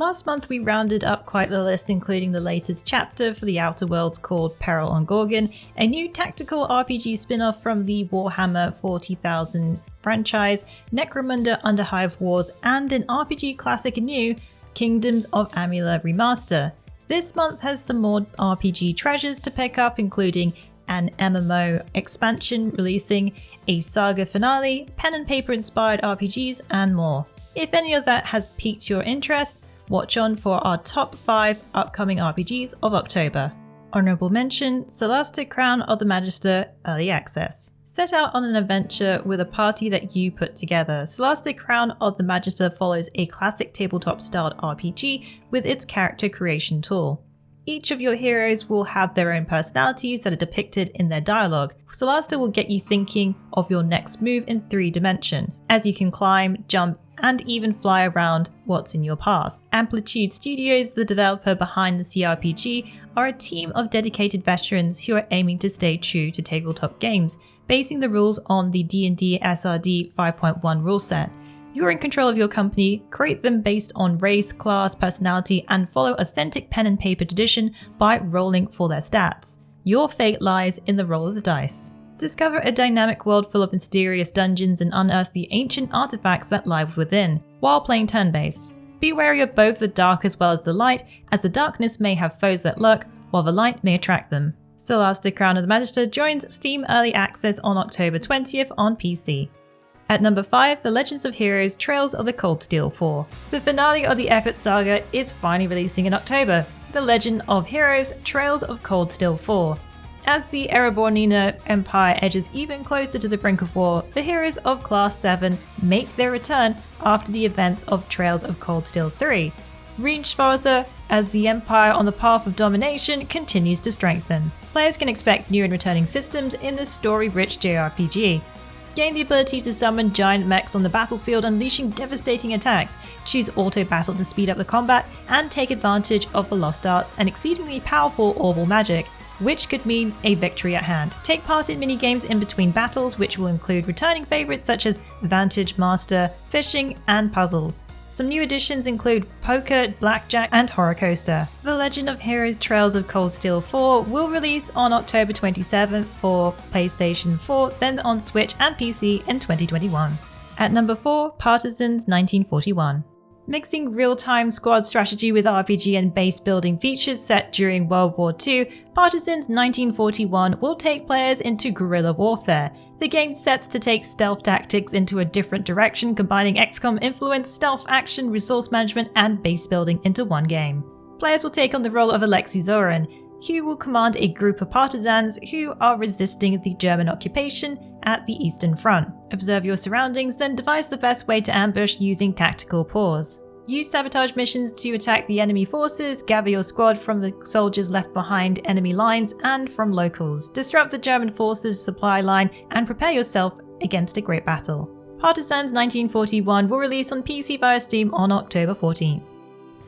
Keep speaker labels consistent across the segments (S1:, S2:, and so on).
S1: Last month we rounded up quite the list, including the latest chapter for the Outer Worlds called Peril on Gorgon, a new tactical RPG spin-off from the Warhammer 40,000 franchise, Necromunda Underhive Wars, and an RPG classic anew, Kingdoms of Amalur Remaster. This month has some more RPG treasures to pick up, including an MMO expansion releasing, a saga finale, pen and paper inspired RPGs, and more. If any of that has piqued your interest, watch on for our top 5 upcoming RPGs of October. Honourable mention, Solasta Crown of the Magister Early Access. Set out on an adventure with a party that you put together, Solasta Crown of the Magister follows a classic tabletop-styled RPG with its character creation tool. Each of your heroes will have their own personalities that are depicted in their dialogue. Solasta will get you thinking of your next move in 3 dimension, as you can climb, jump, and even fly around what's in your path. Amplitude Studios, the developer behind the CRPG, are a team of dedicated veterans who are aiming to stay true to tabletop games, basing the rules on the D&D SRD 5.1 rule set. You're in control of your company, create them based on race, class, personality, and follow authentic pen and paper tradition by rolling for their stats. Your fate lies in the roll of the dice. Discover a dynamic world full of mysterious dungeons and unearth the ancient artifacts that lie within, while playing turn-based. Be wary of both the dark as well as the light, as the darkness may have foes that lurk, while the light may attract them. Solasta Crown of the Magister joins Steam Early Access on October 20th on PC. At number 5, The Legends of Heroes Trails of the Cold Steel 4. The finale of the epic saga is finally releasing in October, The Legend of Heroes Trails of Cold Steel 4. As the Erebornina Empire edges even closer to the brink of war, the heroes of Class 7 make their return after the events of Trails of Cold Steel 3. Reinschwarzer, as the Empire on the path of domination continues to strengthen. Players can expect new and returning systems in this story-rich JRPG. Gain the ability to summon giant mechs on the battlefield, unleashing devastating attacks. Choose auto battle to speed up the combat, and take advantage of the lost arts and exceedingly powerful orbal magic, which could mean a victory at hand. Take part in mini-games in between battles, which will include returning favourites such as Vantage Master, Fishing, and Puzzles. Some new additions include Poker, Blackjack, and Horror Coaster. The Legend of Heroes Trails of Cold Steel 4 will release on October 27th for PlayStation 4, then on Switch and PC in 2021. At number 4, Partisans 1941. Mixing real-time squad strategy with RPG and base building features set during World War II, Partisans 1941 will take players into guerrilla warfare. The game sets to take stealth tactics into a different direction, combining XCOM influence, stealth action, resource management, and base building into one game. Players will take on the role of Alexei Zorin, who will command a group of partisans who are resisting the German occupation at the Eastern Front. Observe your surroundings, then devise the best way to ambush using tactical pause. Use sabotage missions to attack the enemy forces, gather your squad from the soldiers left behind enemy lines and from locals, disrupt the German forces' supply line, and prepare yourself against a great battle. Partisans 1941 will release on PC via Steam on October 14th.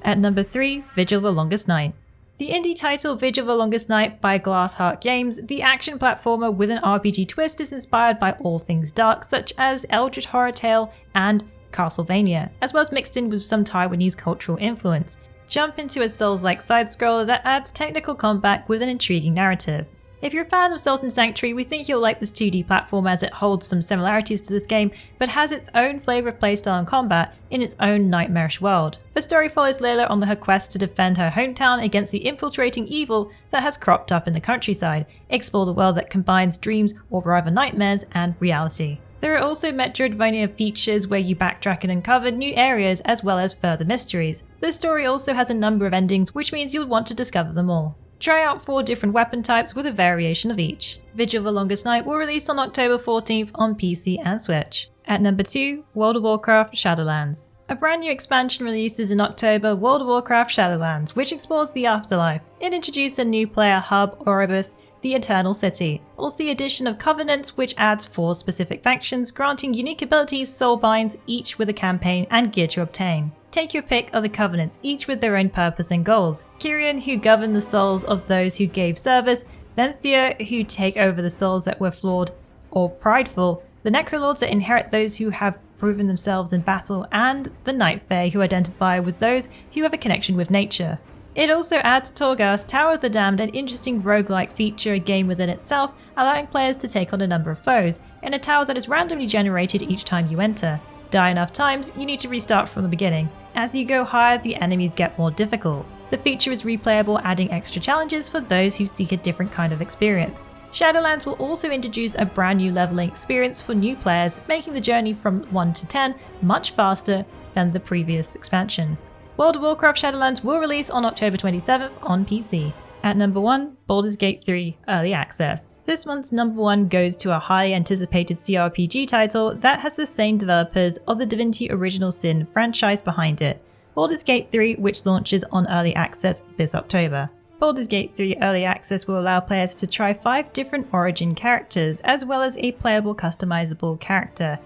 S1: At number 3, Vigil the Longest Night. The indie title Vigil the Longest Night by Glassheart Games, the action platformer with an RPG twist, is inspired by all things dark such as Eldritch Horror Tale and Castlevania, as well as mixed in with some Taiwanese cultural influence. Jump into a Souls-like side-scroller that adds technical combat with an intriguing narrative. If you're a fan of Sultan Sanctuary, we think you'll like this 2D platform as it holds some similarities to this game, but has its own flavour of playstyle and combat in its own nightmarish world. The story follows Layla on her quest to defend her hometown against the infiltrating evil that has cropped up in the countryside, explore the world that combines dreams, or rather nightmares, and reality. There are also Metroidvania features where you backtrack and uncover new areas as well as further mysteries. The story also has a number of endings, which means you'll want to discover them all. Try out 4 different weapon types with a variation of each. Vigil the Longest Night will release on October 14th on PC and Switch. At number 2, World of Warcraft Shadowlands. A brand new expansion releases in October, World of Warcraft Shadowlands, which explores the afterlife. It introduced a new player hub, Oribus, the Eternal City. Also the addition of Covenants, which adds 4 specific factions, granting unique abilities, soulbinds, each with a campaign and gear to obtain. Take your pick of the Covenants, each with their own purpose and goals. Kyrian, who govern the souls of those who gave service, Thenthia, who take over the souls that were flawed or prideful, the Necrolords that inherit those who have proven themselves in battle, and the Night Fae, who identify with those who have a connection with nature. It also adds Torghast, Tower of the Damned, an interesting roguelike feature game within itself, allowing players to take on a number of foes, in a tower that is randomly generated each time you enter. Die enough times, you need to restart from the beginning. As you go higher, the enemies get more difficult. The feature is replayable, adding extra challenges for those who seek a different kind of experience. Shadowlands will also introduce a brand new leveling experience for new players, making the journey from 1 to 10 much faster than the previous expansion. World of Warcraft Shadowlands will release on October 27th on PC. At number 1, Baldur's Gate 3 Early Access. This month's number 1 goes to a highly anticipated CRPG title that has the same developers of the Divinity Original Sin franchise behind it, Baldur's Gate 3, which launches on Early Access this October. Baldur's Gate 3 Early Access will allow players to try 5 different origin characters, as well as a playable customizable character.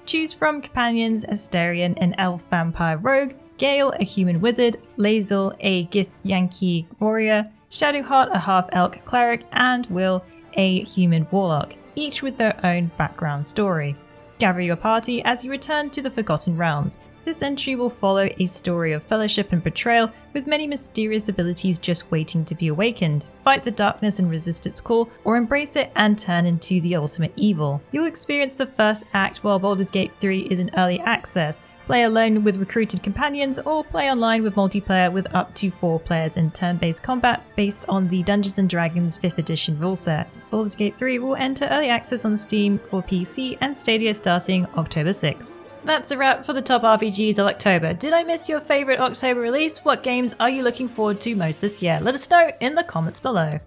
S1: Choose from companions Asterion, an elf vampire rogue, Gale, a human wizard, Lae'zel, a Githyanki warrior, Shadowheart, a half-elk cleric, and Will, a human warlock, each with their own background story. Gather your party as you return to the Forgotten Realms. This entry will follow a story of fellowship and betrayal, with many mysterious abilities just waiting to be awakened. Fight the darkness and resist its call, or embrace it and turn into the ultimate evil. You'll experience the first act while Baldur's Gate 3 is in early access. Play alone with recruited companions, or play online with multiplayer with up to 4 players in turn-based combat based on the Dungeons & Dragons 5th edition rule set. Baldur's Gate 3 will enter early access on Steam for PC and Stadia starting October 6th. That's a wrap for the top RPGs of October. Did I miss your favourite October release? What games are you looking forward to most this year? Let us know in the comments below.